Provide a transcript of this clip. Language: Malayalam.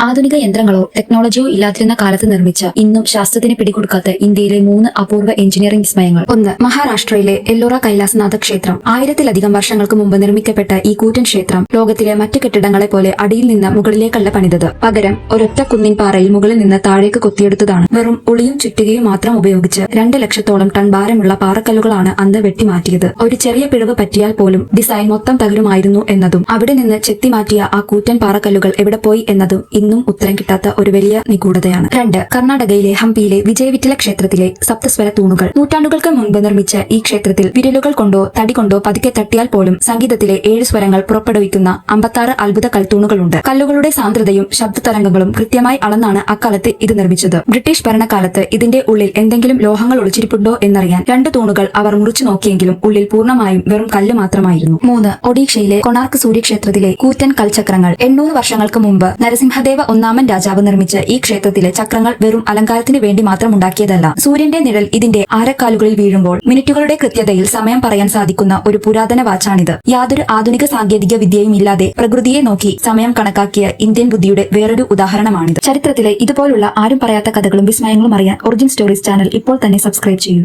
ആധുനിക യന്ത്രങ്ങളോ ടെക്നോളജിയോ ഇല്ലാതിരുന്ന കാലത്ത് നിർമ്മിച്ച ഇന്നും ശാസ്ത്രത്തിന് പിടികൊടുക്കാത്ത ഇന്ത്യയിലെ 3 അപൂർവ എഞ്ചിനീയറിംഗ് വിസ്മയങ്ങൾ. 1. മഹാരാഷ്ട്രയിലെ എല്ലോറ കൈലാസനാഥ ക്ഷേത്രം. 1000-ലധികം വർഷങ്ങൾക്ക് മുമ്പ് നിർമ്മിക്കപ്പെട്ട ഈ കൂറ്റൻ ക്ഷേത്രം ലോകത്തിലെ മറ്റു കെട്ടിടങ്ങളെ പോലെ അടിയിൽ നിന്ന് മുകളിലേക്കല്ല പണിതത്. പകരം ഒരൊറ്റ കുന്നിൻ പാറയിൽ മുകളിൽ നിന്ന് താഴേക്ക് കൊത്തിയെടുത്തതാണ്. വെറും ഉളിയും ചുറ്റികയും മാത്രം ഉപയോഗിച്ച് 2 ലക്ഷത്തോളം ടൺ ഭാരമുള്ള പാറക്കല്ലുകളാണ് അന്ന് വെട്ടിമാറ്റിയത്. ഒരു ചെറിയ പിഴവ് പറ്റിയാൽ പോലും ഡിസൈൻ മൊത്തം തകരുമായിരുന്നു എന്നതും അവിടെ നിന്ന് ചെത്തിമാറ്റിയ ആ കൂറ്റൻ പാറക്കല്ലുകൾ എവിടെ പോയി എന്നതും ഇന്നും ഉത്തരം കിട്ടാത്ത ഒരു വലിയ നിഗൂഢതയാണ്. 2. കർണാടകയിലെ ഹംപിയിലെ വിജയവിഠല ക്ഷേത്രത്തിലെ സപ്തസ്വര തൂണുകൾ. നൂറ്റാണ്ടുകൾക്ക് മുൻപ് നിർമ്മിച്ച ഈ ക്ഷേത്രത്തിൽ വിരലുകൾ കൊണ്ടോ തടി കൊണ്ടോ പതുക്കെ തട്ടിയാൽ പോലും സംഗീതത്തിലെ 7 സ്വരങ്ങൾ പുറപ്പെടുവിക്കുന്ന 56 അത്ഭുത കൽത്തൂണുകളുണ്ട്. കല്ലുകളുടെ സാന്ദ്രതയും ശബ്ദതരംഗങ്ങളും കൃത്യമായി അളന്നാണ് അക്കാലത്ത് ഇത് നിർമ്മിച്ചത്. ബ്രിട്ടീഷ് ഭരണകാലത്ത് ഇതിന്റെ ഉള്ളിൽ എന്തെങ്കിലും ലോഹങ്ങൾ ഒളിച്ചിരിപ്പുണ്ടോ എന്നറിയാൻ 2 തൂണുകൾ അവർ മുറിച്ചു നോക്കിയെങ്കിലും ഉള്ളിൽ പൂർണ്ണമായും വെറും കല്ല് മാത്രമായിരുന്നു. 3. ഒഡീഷയിലെ കൊണാർക്ക് സൂര്യക്ഷേത്രത്തിലെ കൂറ്റൻ കൽചക്രങ്ങൾ. 800 വർഷങ്ങൾക്ക് മുമ്പ് നരസിംഹദേവ ഒന്നാമൻ രാജാവ് നിർമ്മിച്ച ഈ ക്ഷേത്രത്തിലെ ചക്രങ്ങൾ വെറും അലങ്കാരത്തിന് വേണ്ടി മാത്രം ഉണ്ടാക്കിയതല്ല. സൂര്യന്റെ നിഴൽ ഇതിന്റെ ആരക്കാലുകളിൽ വീഴുമ്പോൾ മിനിറ്റുകളുടെ കൃത്യതയിൽ സമയം പറയാൻ സാധിക്കുന്ന ഒരു പുരാതന വാച്ചാണിത്. യാതൊരു ആധുനിക സാങ്കേതിക വിദ്യയും ഇല്ലാതെ പ്രകൃതിയെ നോക്കി സമയം കണക്കാക്കിയ ഇന്ത്യൻ ബുദ്ധിയുടെ വേറൊരു ഉദാഹരണമാണിത്. ചരിത്രത്തിലെ ഇതുപോലുള്ള ആരും പറയാത്ത കഥകളും വിസ്മയങ്ങളും അറിയാൻ ഒറിജിൻ സ്റ്റോറീസ് ചാനൽ ഇപ്പോൾ തന്നെ സബ്സ്ക്രൈബ് ചെയ്യൂ.